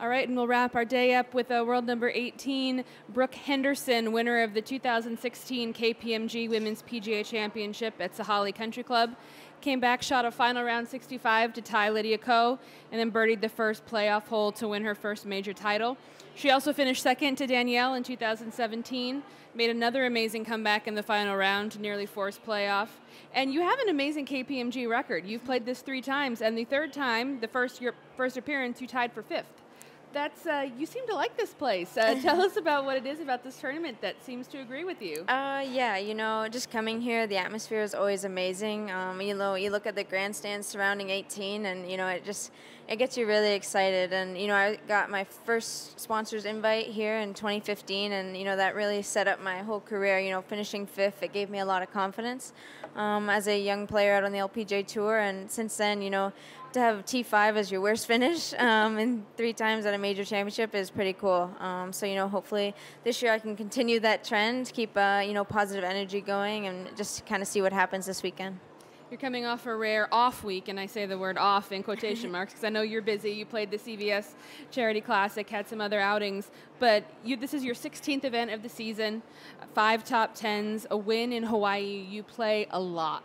All right, and we'll wrap our day up with world number 18, Brooke Henderson, winner of the 2016 KPMG Women's PGA Championship at Sahalee Country Club. Came back, shot a final round 65 to tie Lydia Ko, and then birdied the first playoff hole to win her first major title. She also finished second to Danielle in 2017, made another amazing comeback in the final round to nearly force playoff. And you have an amazing KPMG record. You've played this 3 times, and the third time, your first appearance, you tied for 5th. That's you seem to like this place. Tell us about what it is about this tournament that seems to agree with you. Yeah, just coming here, the atmosphere is always amazing. You look at the grandstands surrounding 18, and it gets you really excited. And I got my first sponsor's invite here in 2015, and that really set up my whole career. Finishing 5th, it gave me a lot of confidence as a young player out on the LPGA tour, and since then, to have T5 as your worst finish and 3 times at a major championship is pretty cool. So hopefully this year I can continue that trend, keep positive energy going, and just kind of see what happens this weekend. You're coming off a rare off week, and I say the word off in quotation marks because I know you're busy. You played the CVS Charity Classic, had some other outings, but this is your 16th event of the season, 5 top 10s, a win in Hawaii. You play a lot.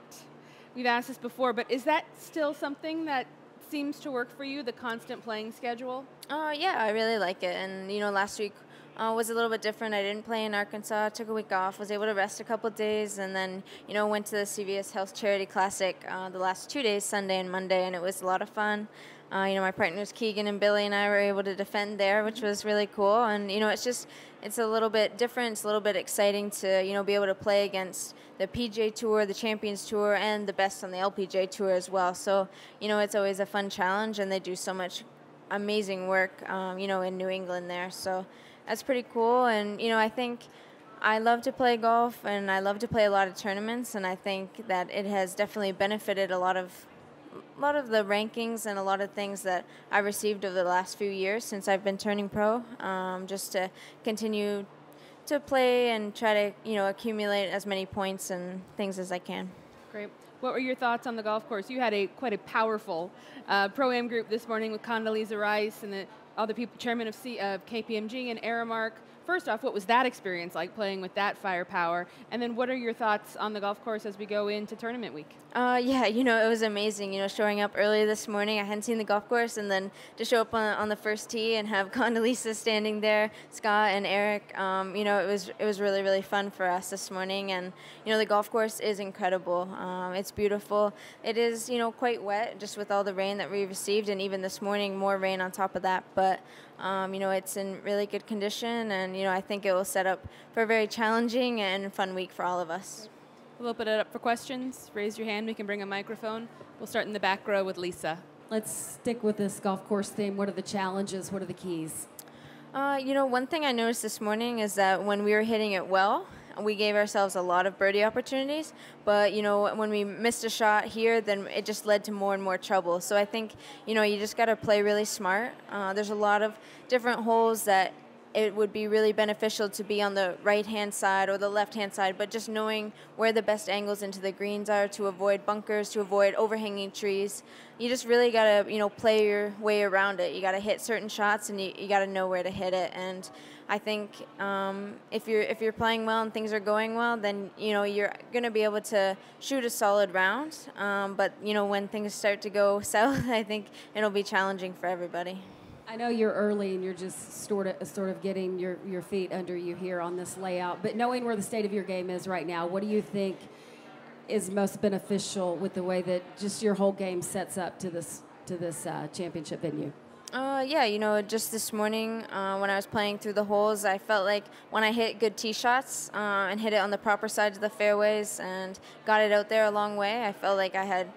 We've asked this before, but is that still something that seems to work for you, the constant playing schedule? Yeah, I really like it. And, last week was a little bit different. I didn't play in Arkansas, took a week off, was able to rest a couple of days, and then, went to the CVS Health Charity Classic the last 2 days, Sunday and Monday, and it was a lot of fun. My partners Keegan and Billy and I were able to defend there, which was really cool. And, it's a little bit different. It's a little bit exciting to, be able to play against the PGA Tour, the Champions Tour, and the best on the LPGA Tour as well. So, it's always a fun challenge, and they do so much amazing work, in New England there. So that's pretty cool. And, I think I love to play golf, and I love to play a lot of tournaments, and I think that it has definitely benefited a lot of the rankings and a lot of things that I received over the last few years since I've been turning pro, just to continue to play and try to, accumulate as many points and things as I can. Great. What were your thoughts on the golf course? You had quite a powerful pro-am group this morning with Condoleezza Rice and the other people, chairman of KPMG and Aramark. First off, what was that experience like playing with that firepower? And then what are your thoughts on the golf course as we go into tournament week? Yeah, it was amazing, showing up early this morning. I hadn't seen the golf course, and then to show up on the first tee and have Condoleezza standing there, Scott and Eric, it was really, really fun for us this morning. And, the golf course is incredible. It's beautiful. It is, quite wet just with all the rain that we received, and even this morning, more rain on top of that. But it's in really good condition, and I think it will set up for a very challenging and fun week for all of us. We'll open it up for questions. Raise your hand. We can bring a microphone. We'll start in the back row with Lisa. Let's stick with this golf course theme. What are the challenges? What are the keys? One thing I noticed this morning is that when we were hitting it well, we gave ourselves a lot of birdie opportunities, but when we missed a shot here, then it just led to more and more trouble. So I think you just got to play really smart. There's a lot of different holes that it would be really beneficial to be on the right-hand side or the left-hand side, but just knowing where the best angles into the greens are to avoid bunkers, to avoid overhanging trees. You just really got to, play your way around it. You got to hit certain shots, and you got to know where to hit it. And I think if you're playing well and things are going well, then, you're going to be able to shoot a solid round. But, when things start to go south, I think it'll be challenging for everybody. I know you're early and you're just sort of getting your feet under you here on this layout, but knowing where the state of your game is right now, what do you think is most beneficial with the way that just your whole game sets up to this championship venue? Yeah, just this morning when I was playing through the holes, I felt like when I hit good tee shots and hit it on the proper sides of the fairways and got it out there a long way, I felt like I had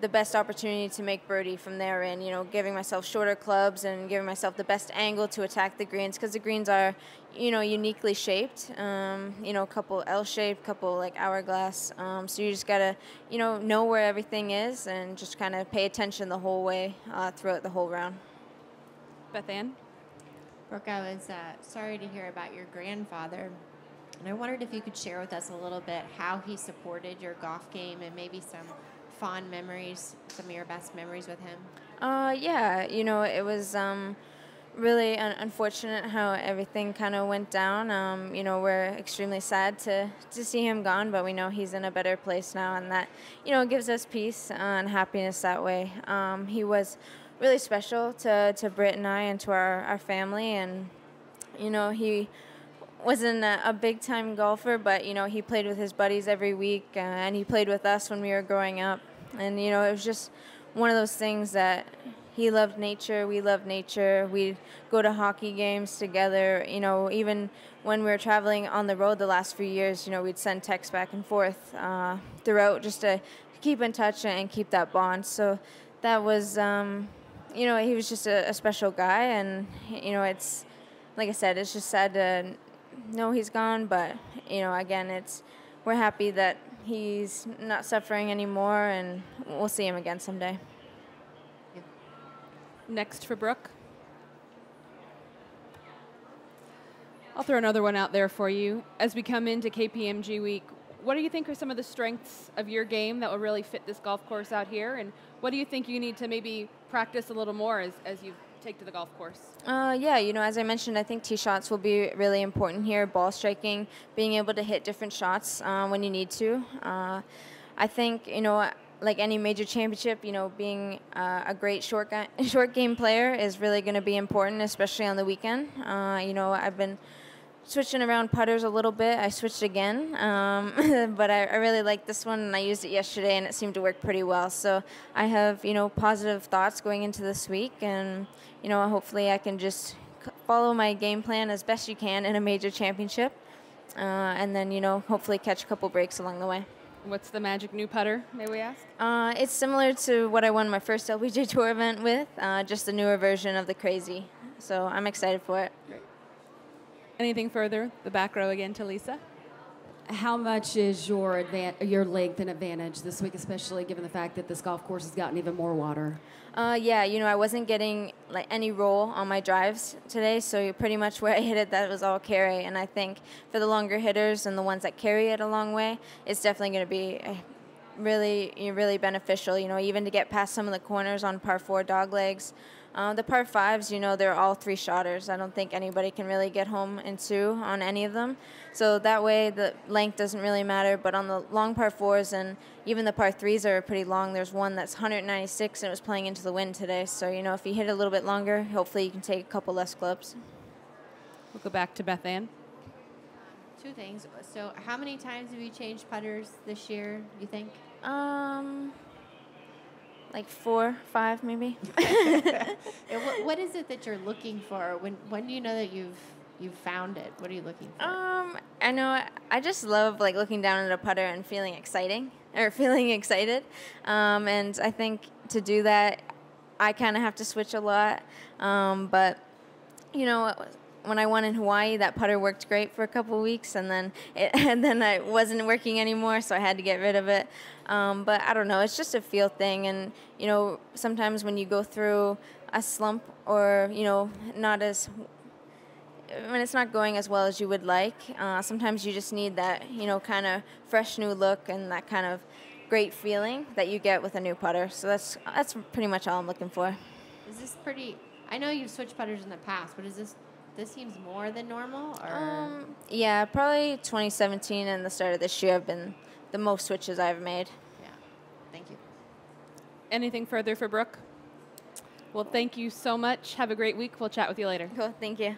the best opportunity to make birdie from there in, giving myself shorter clubs and giving myself the best angle to attack the greens, because the greens are, uniquely shaped, a couple L-shaped, couple like hourglass. So you just got to, know where everything is and just kind of pay attention the whole way throughout the whole round. Beth Ann? Brooke, I was sorry to hear about your grandfather. And I wondered if you could share with us a little bit how he supported your golf game and maybe some fond memories, some of your best memories with him. Yeah, it was really unfortunate how everything kind of went down. You know, we're extremely sad to see him gone, but we know he's in a better place now, and that, you know, gives us peace and happiness that way. He was really special to Britt and I and to our family, and, you know, he wasn't a big-time golfer, but, you know, he played with his buddies every week, and he played with us when we were growing up. And, you know, it was just one of those things that he loved nature, we loved nature. We'd go to hockey games together. You know, even when we were traveling on the road the last few years, you know, we'd send texts back and forth throughout just to keep in touch and keep that bond. So that was, you know, he was just a special guy. And, you know, it's, like I said, it's just sad to know he's gone. But, you know, again, we're happy that he's not suffering anymore, and we'll see him again someday. Next for Brooke. I'll throw another one out there for you. As we come into KPMG week, what do you think are some of the strengths of your game that will really fit this golf course out here? And what do you think you need to maybe practice a little more as you take to the golf course? Yeah, you know, as I mentioned, I think tee shots will be really important here. Ball striking, being able to hit different shots when you need to. I think, you know, like any major championship, you know, being a great short game player is really going to be important, especially on the weekend. You know, I've been switching around putters a little bit. I switched again, but I really like this one, and I used it yesterday, and it seemed to work pretty well. So I have, you know, positive thoughts going into this week, and, you know, hopefully I can just follow my game plan as best you can in a major championship, and then, you know, hopefully catch a couple breaks along the way. What's the magic new putter, may we ask? It's similar to what I won my first LPGA Tour event with, just a newer version of the Crazy. So I'm excited for it. Great. Anything further? The back row again to Lisa. How much is your length an advantage this week, especially given the fact that this golf course has gotten even more water? Yeah, you know, I wasn't getting like any roll on my drives today, so pretty much where I hit it, that was all carry. And I think for the longer hitters and the ones that carry it a long way, it's definitely going to be really beneficial. You know, even to get past some of the corners on par 4 dog legs. The par 5s, you know, they're all 3-shotters. I don't think anybody can really get home in 2 on any of them. So that way the length doesn't really matter. But on the long par 4s and even the par 3s are pretty long. There's one that's 196 and it was playing into the wind today. So, you know, if you hit it a little bit longer, hopefully you can take a couple less clubs. We'll go back to Beth Ann. 2 things. So how many times have you changed putters this year, you think? Like 4, 5 maybe. What is it that you're looking for? When do you know that you've found it? What are you looking for? I know I just love like looking down at a putter and feeling excited. And I think to do that, I kind of have to switch a lot. But you know, when I won in Hawaii, that putter worked great for a couple of weeks, and then it wasn't working anymore, so I had to get rid of it. But I don't know, it's just a feel thing, and you know, sometimes when you go through a slump or, you know, when it's not going as well as you would like, sometimes you just need that, you know, kind of fresh new look and that kind of great feeling that you get with a new putter. So that's pretty much all I'm looking for. Is this pretty? I know you've switched putters in the past, but is this seems more than normal, or? Yeah, probably 2017 and the start of this year have been the most switches I've made. Yeah. Thank you. Anything further for Brooke? Well, thank you so much. Have a great week. We'll chat with you later. Cool. Thank you.